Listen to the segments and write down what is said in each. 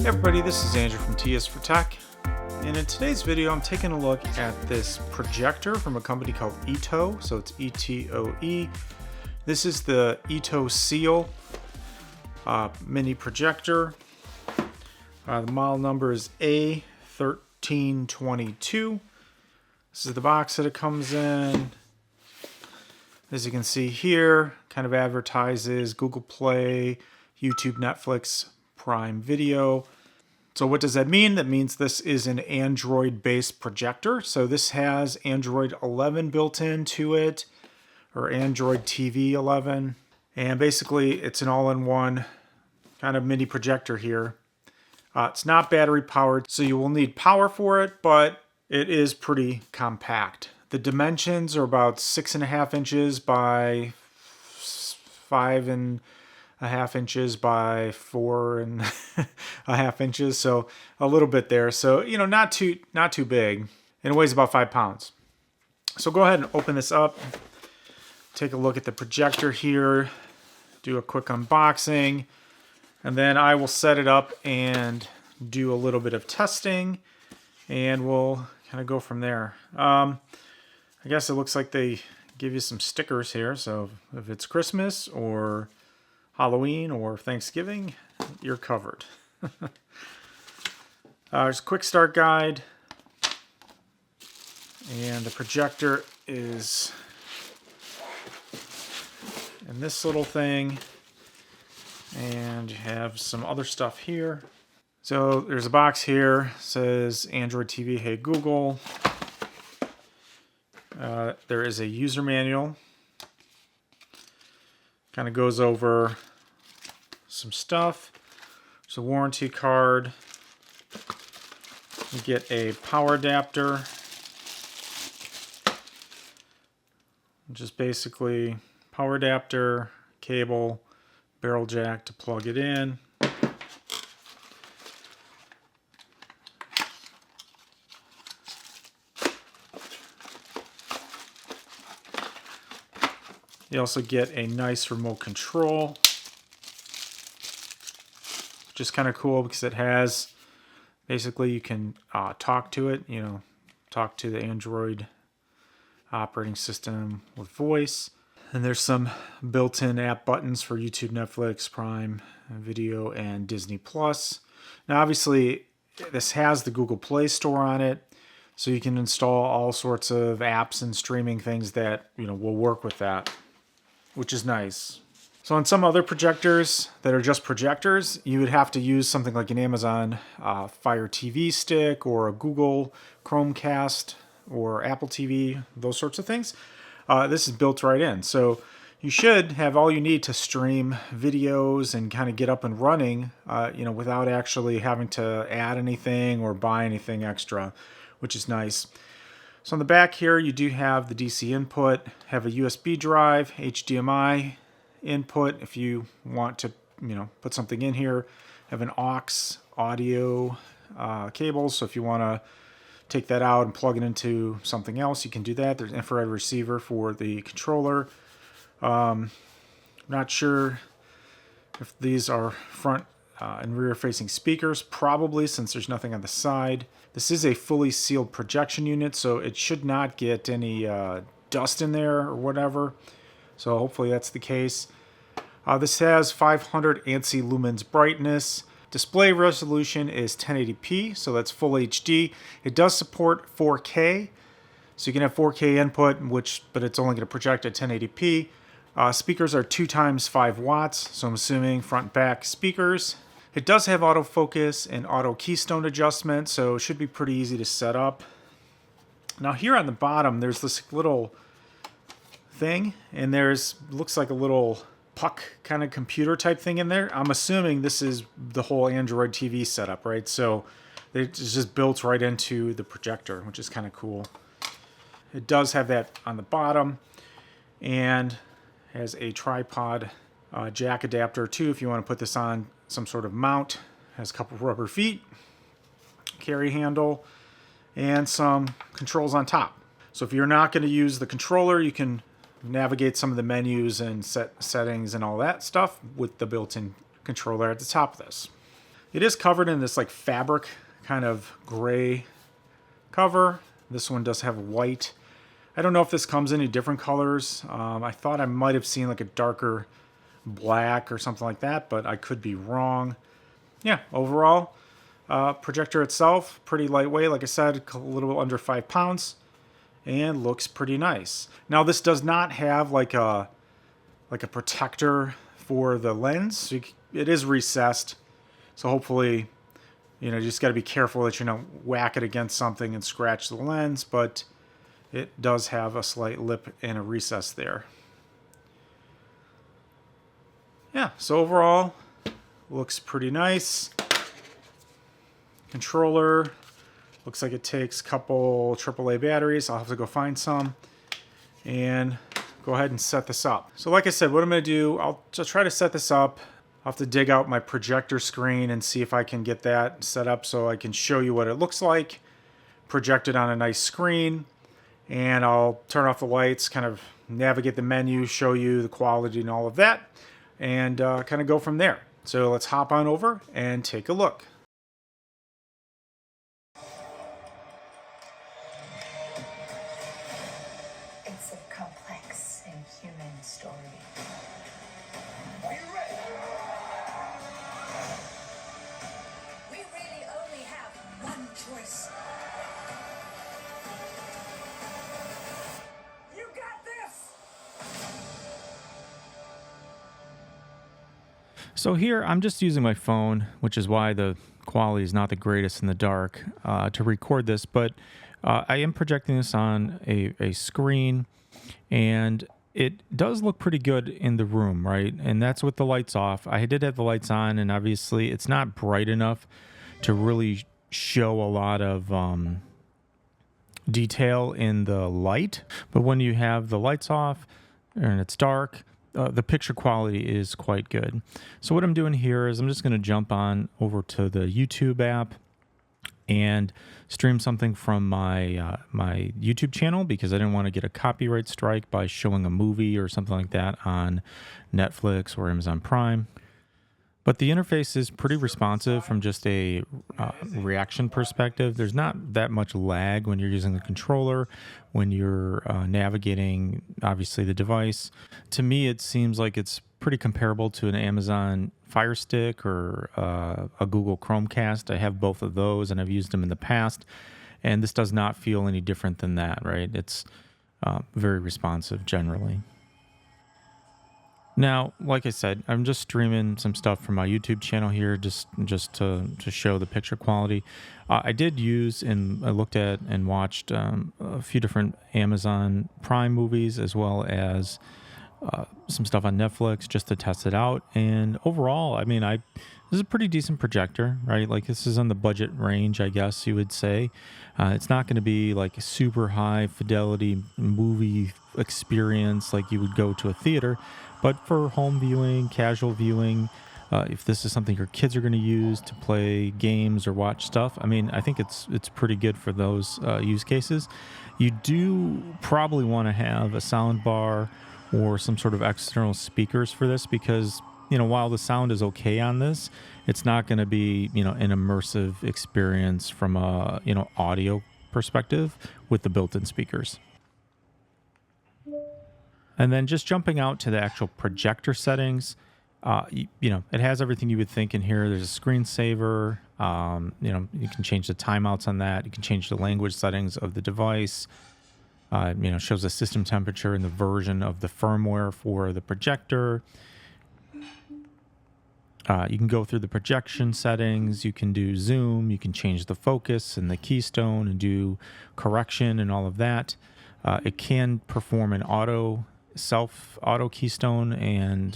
Hey everybody, this is Andrew from T is for Tech, and in today's video I'm taking a look at this projector from a company called ETOE, so it's ETOE. This is the ETOE Seal mini projector. The model number is A1322. This is the box that it comes in. As you can see here, kind of advertises Google Play, YouTube, Netflix, Prime Video. So what does that mean? That means this is an Android-based projector. So this has Android 11 built into it, or Android TV 11. And basically it's an all-in-one kind of mini projector here. It's not battery powered, so you will need power for it, but it is pretty compact. The dimensions are about 6.5 inches by 5.5 inches by 4.5 inches, so a little bit there. So not too big, and it weighs about 5 pounds. So go ahead and open this up, take a look at the projector here, do a quick unboxing, and then I will set it up and do a little bit of testing, and we'll kind of go from there. I guess it looks like they give you some stickers here, so if it's Christmas or Halloween or Thanksgiving, you're covered. There's a quick start guide, and the projector is in this little thing, and you have some other stuff here. So there's a box here, it says Android TV, hey Google. There is a user manual. Kind of goes over some stuff. There's a warranty card. You get a power adapter. Just basically power adapter, cable, barrel jack to plug it in. You also get a nice remote control, which is kind of cool because it has, basically you can talk to it, talk to the Android operating system with voice. And there's some built-in app buttons for YouTube, Netflix, Prime Video, and Disney Plus. Now obviously this has the Google Play Store on it, so you can install all sorts of apps and streaming things that will work with that, which is nice. So on some other projectors that are just projectors, you would have to use something like an Amazon Fire TV stick or a Google Chromecast or Apple TV, those sorts of things. This is built right in. So you should have all you need to stream videos and kind of get up and running, without actually having to add anything or buy anything extra, which is nice. So on the back here, you do have the DC input, have a USB drive, HDMI input if you want to, put something in here. Have an aux audio cable, so if you want to take that out and plug it into something else, you can do that. There's an infrared receiver for the controller. Not sure if these are front and rear facing speakers, probably, since there's nothing on the side. This is a fully sealed projection unit, so it should not get any dust in there or whatever. So hopefully that's the case. This has 500 ANSI lumens brightness. Display resolution is 1080p, so that's full HD. It does support 4K, so you can have 4K input, but it's only going to project at 1080p. Speakers are 2 times 5 watts, so I'm assuming front and back speakers. It does have autofocus and auto keystone adjustment, so it should be pretty easy to set up. Now here on the bottom, there's this little thing, and looks like a little puck kind of computer type thing in there. I'm assuming this is the whole Android TV setup, right? So it's just built right into the projector, which is kind of cool. It does have that on the bottom, and has a tripod jack adapter too if you want to put this on some sort of mount. Has a couple of rubber feet, carry handle, and some controls on top. So if you're not going to use the controller, you can navigate some of the menus and set settings and all that stuff with the built-in controller at the top of this. It is covered in this like fabric kind of gray cover. This one does have white. I don't know if this comes in any different colors. I thought I might have seen like a darker black or something like that, but I could be wrong. Yeah, overall, projector itself, pretty lightweight. Like I said, a little under 5 pounds, and looks pretty nice. Now, this does not have like a protector for the lens. So it is recessed, so hopefully, you just got to be careful that you don't whack it against something and scratch the lens, but it does have a slight lip and a recess there. Yeah, so overall, looks pretty nice. Controller, looks like it takes a couple AAA batteries. I'll have to go find some and go ahead and set this up. So like I said, what I'm going to do, I'll just try to set this up. I'll have to dig out my projector screen and see if I can get that set up so I can show you what it looks like projected on a nice screen. And I'll turn off the lights, kind of navigate the menu, show you the quality and all of that, and kind of go from there. So let's hop on over and take a look. It's a complex and human story. Are you ready? We really only have one choice. You got this! So here I'm just using my phone, which is why the quality is not the greatest in the dark, to record this, but I am projecting this on a screen, and it does look pretty good in the room, right? And that's with the lights off. I did have the lights on, and obviously it's not bright enough to really show a lot of detail in the light, but when you have the lights off and it's dark, the picture quality is quite good. So what I'm doing here is I'm just going to jump on over to the YouTube app and stream something from my my YouTube channel, because I didn't want to get a copyright strike by showing a movie or something like that on Netflix or Amazon Prime. But the interface is pretty responsive from just a reaction perspective. There's not that much lag when you're using the controller, when you're navigating, obviously, the device. To me, it seems like it's pretty comparable to an Amazon Fire Stick or a Google Chromecast. I have both of those, and I've used them in the past, and this does not feel any different than that, right? It's very responsive generally. Now, like I said, I'm just streaming some stuff from my YouTube channel here, just to show the picture quality. I did use, and I looked at and watched a few different Amazon Prime movies, as well as some stuff on Netflix, just to test it out. And overall, I mean, this is a pretty decent projector, right? Like, this is on the budget range, I guess you would say. It's not going to be like a super high fidelity movie experience like you would go to a theater, but for home viewing, casual viewing, if this is something your kids are going to use to play games or watch stuff, I mean, I think it's pretty good for those use cases. You do probably want to have a sound bar or some sort of external speakers for this, because while the sound is okay on this, it's not going to be an immersive experience from a audio perspective with the built-in speakers. And then just jumping out to the actual projector settings, it has everything you would think in here. There's a screensaver. You can change the timeouts on that. You can change the language settings of the device. Shows the system temperature and the version of the firmware for the projector. You can go through the projection settings. You can do zoom. You can change the focus and the keystone and do correction and all of that. It can perform an auto keystone and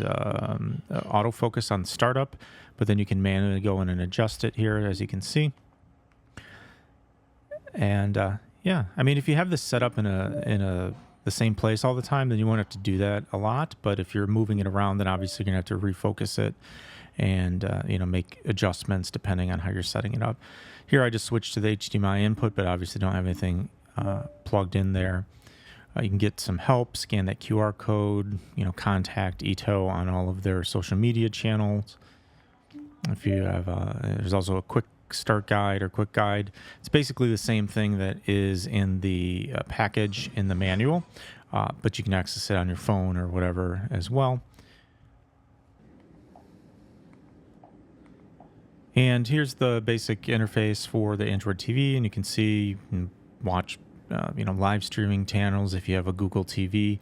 autofocus on startup, but then you can manually go in and adjust it here, as you can see. And yeah, I mean, if you have this set up in the same place all the time, then you won't have to do that a lot. But if you're moving it around, then obviously you're gonna have to refocus it and make adjustments depending on how you're setting it up. Here I just switched to the HDMI input, but obviously don't have anything plugged in there. You can get some help, scan that QR code, contact ETOE on all of their social media channels. If you have, there's also a quick start guide or quick guide. It's basically the same thing that is in the package in the manual, but you can access it on your phone or whatever as well. And here's the basic interface for the Android TV, and you can see, you can watch, live streaming channels if you have a Google TV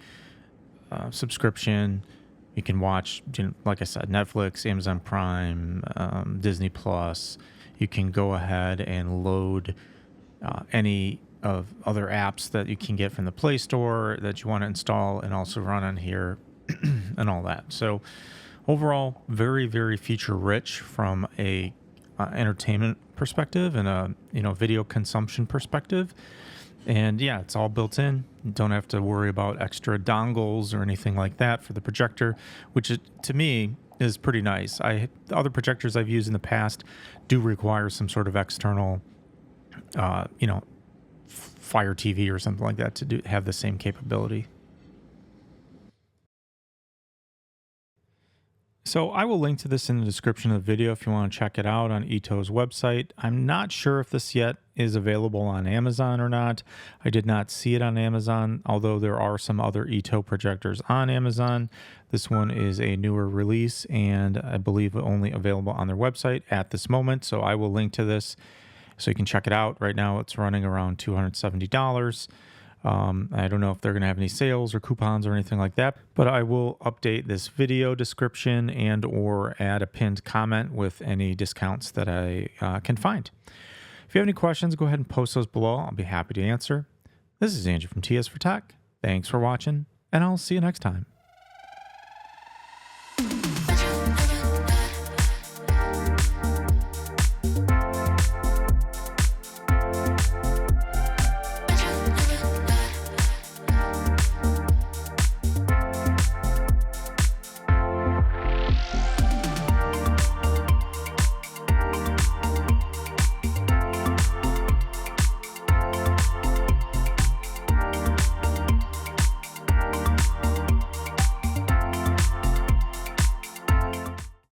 subscription. You can watch, like I said, Netflix, Amazon Prime, Disney Plus. You can go ahead and load any of other apps that you can get from the Play Store that you want to install and also run on here and all that. So overall, very, very feature rich from a entertainment perspective and a video consumption perspective. And yeah, it's all built in. You don't have to worry about extra dongles or anything like that for the projector, which to me is pretty nice. The other projectors I've used in the past do require some sort of external, Fire TV or something like that to have the same capability. So I will link to this in the description of the video if you want to check it out on ETOE's website. I'm not sure if this yet is available on Amazon or not. I did not see it on Amazon, although there are some other ETOE projectors on Amazon. This one is a newer release and I believe only available on their website at this moment. So I will link to this so you can check it out. Right now it's running around $270. I don't know if they're going to have any sales or coupons or anything like that, but I will update this video description and or add a pinned comment with any discounts that I can find. If you have any questions, go ahead and post those below. I'll be happy to answer. This is Andrew from TS for Tech. Thanks for watching, and I'll see you next time.